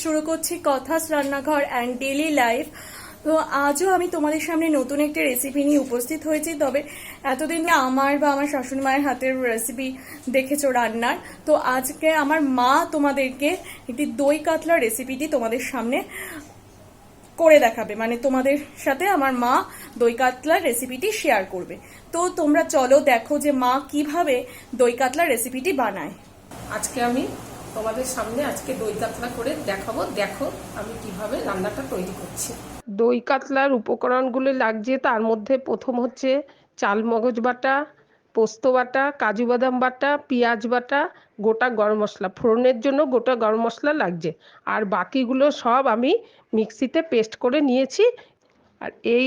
শুরু করছি কথাস রান্নাঘর অ্যান্ড ডেলি লাইফ। তো আজও আমি তোমাদের সামনে নতুন একটা রেসিপি নিয়ে উপস্থিত হয়েছি। তবে এতদিন আমার বা আমার শাশুড়ি মায়ের হাতের রেসিপি দেখেছো রান্নার, তো আজকে আমার মা তোমাদেরকে একটি দই কাতলার রেসিপিটি তোমাদের সামনে করে দেখাবে। মানে তোমাদের সাথে আমার মা দই কাতলার রেসিপিটি শেয়ার করবে। তো তোমরা চলো দেখো যে মা কিভাবে দই কাতলার রেসিপিটি বানায়। আজকে আমি তোমাদের সামনে আজকে দই কাতলা করে দেখাবো। দেখো আমি কিভাবে রান্নাটা তৈরি করছি। দই কাতলার উপকরণগুলো লাগছে, তার মধ্যে প্রথম হচ্ছে চাল মগজ বাটা, পোস্ত বাটা, কাজু বাদাম বাটা, পেঁয়াজ বাটা, গোটা গরম মশলা, ফোড়নের জন্য গোটা গরম মশলা লাগছে। আর বাকিগুলো সব আমি মিক্সিতে পেস্ট করে নিয়েছি। আর এই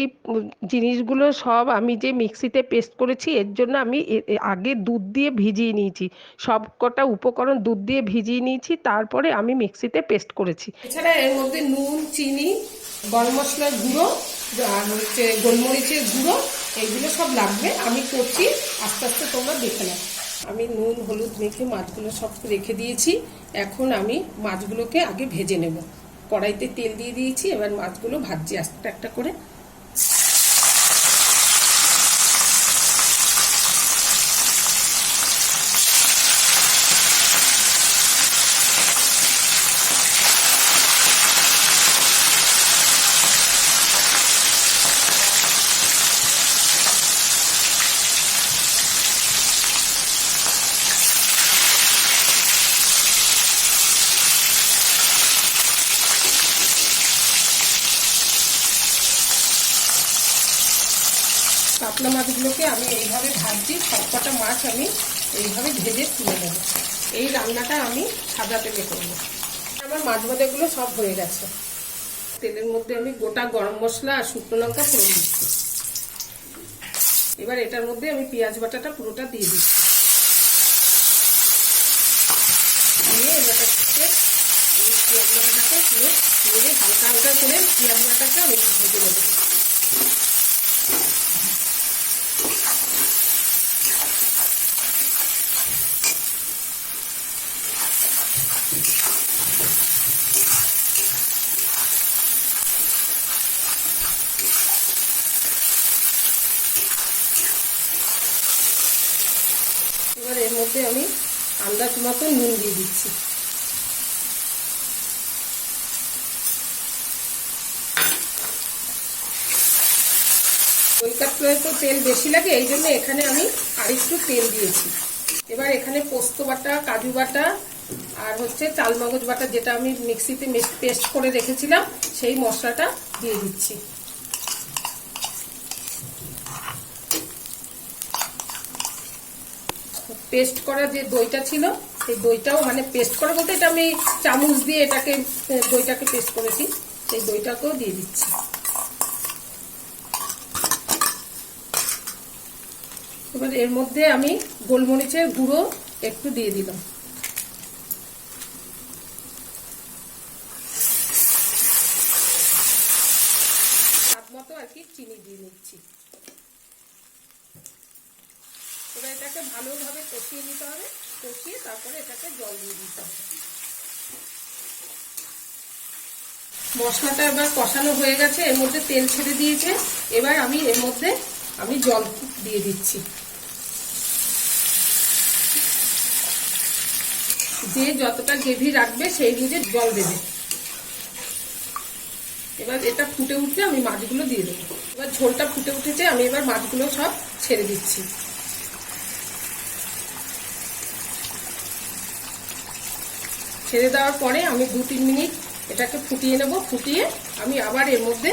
জিনিসগুলো সব আমি যে মিক্সিতে পেস্ট করেছি, এর জন্য আমি আগে দুধ দিয়ে ভিজিয়ে নিয়েছি। সব কটা উপকরণ দুধ দিয়ে ভিজিয়ে নিয়েছি, তারপরে আমি মিক্সিতে পেস্ট করেছি। এছাড়া এর মধ্যে নুন, চিনি, গরম মশলার গুঁড়ো আর হচ্ছে গোলমরিচের গুঁড়ো, এইগুলো সব লাগবে। আমি করছি, আস্তে আস্তে তোমরা দেখে নাও। আমি নুন হলুদ মেখে মাছগুলো সব রেখে দিয়েছি। এখন আমি মাছগুলোকে আগে ভেজে নেব। কড়াইতে তেল দিয়ে দিয়েছি, এবার মাছগুলো ভাজছি একটা একটা করে। কাতলা মাছগুলোকে আমি এইভাবে ভাজছি। সবকটা মাছ আমি এইভাবে ভেজে তুলে নেব। এই রান্নাটা আমি সাদা তেলে করব। আমার মাছ ভাজাগুলো সব হয়ে গেছে। তেলের মধ্যে আমি গোটা গরম মশলা আর শুকনো লঙ্কা ফোড়ন দিচ্ছি। এবার এটার মধ্যে আমি পেঁয়াজ বাটাটা পুরোটা দিয়ে দিচ্ছি। দিয়ে এবারটাকে এই পেঁয়াজ বাটাটাকে পুরো দিয়ে হালকা হালকা করে পেঁয়াজ বাটাটা আমি ভেজে নেব। এবার এর মধ্যে আমি আন্দাজ মতো নুন দিয়ে দিচ্ছি। দই কাতলায় তো তেল বেশি লাগে, এই জন্য এখানে আমি আরেকটু তেল দিয়েছি। এবার এখানে পোস্ত বাটা, কাজু বাটা আর হচ্ছে চাল মগজ বাটা, যেটা আমি মিক্সিতে পেস্ট করে রেখেছিলাম, সেই মশলাটা দিয়ে দিচ্ছি। পেস্ট করা যে দইটা ছিল, সেই দইটাও মানে পেস্ট করা বলতে এটা আমি চামচ দিয়ে এটাকে দইটাকে পেস্ট করেছি, সেই দইটাকেও দিয়ে দিচ্ছি। এবার এর মধ্যে আমি গোলমরিচের গুঁড়ো একটু দিয়ে দিলাম। স্বাদ মতো আর কি চিনি দিয়ে নিচ্ছি। এবার এটাকে ভালোভাবে কষিয়ে নিতে হবে। কষিয়ে তারপরে এটাকে জল দিয়ে দিতে হবে। মশলাটা এবার কষানো হয়ে গেছে, এর মধ্যে তেল ছেড়ে দিয়েছে। এবার আমি এর মধ্যে জল দিয়ে দিচ্ছি। যে যতটা গ্রেভি রাখবে সেই বুঝে জল দেবে। এবার এটা ফুটে উঠলে আমি মাছগুলো দিয়ে দেবো। এবার ঝোলটা ফুটে উঠেছে, আমি এবার মাছগুলো সব ছেড়ে দিচ্ছি। ছেড়ে দেওয়ার পরে আমি 2-3 মিনিট এটাকে ফুটিয়ে নেব। ফুটিয়ে আমি আবার এর মধ্যে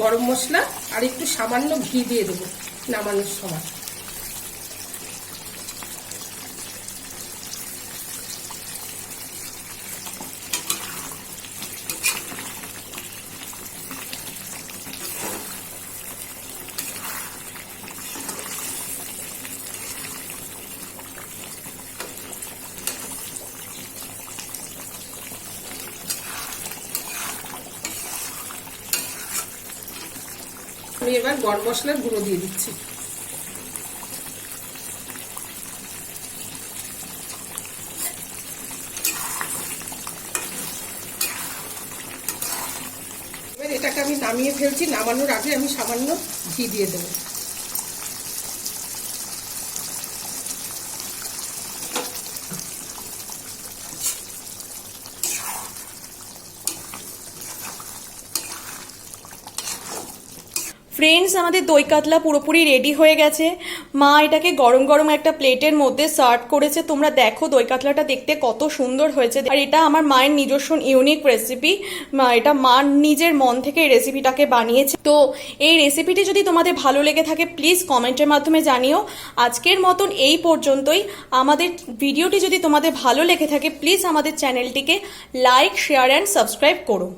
গরম মশলা আর একটু সামান্য ঘি দিয়ে দেবো নামানোর সময়। আমি এবার গরম মশলার গুঁড়ো দিয়ে দিচ্ছি। এটাকে আমি নামিয়ে ফেলছি। নামানোর আগে আমি সামান্য ঘি দিয়ে দেবো। ফ্রেন্ডস, আমাদের দই কাতলা পুরোপুরি রেডি হয়ে গেছে। মা এটাকে গরম গরম একটা প্লেটের মধ্যে সার্ভ করেছে। তোমরা দেখো দই কাতলাটা দেখতে কত সুন্দর হয়েছে। আর এটা আমার মায়ের নিজস্ব ইউনিক রেসিপি। এটা মা নিজের মন থেকে এই রেসিপিটাকে বানিয়েছে। তো এই রেসিপিটি যদি তোমাদের ভালো লেগে থাকে প্লিজ কমেন্টের মাধ্যমে জানিও। আজকের মতন এই পর্যন্তই। আমাদের ভিডিওটি যদি তোমাদের ভালো লেগে থাকে প্লিজ আমাদের চ্যানেলটিকে লাইক, শেয়ার অ্যান্ড সাবস্ক্রাইব করো।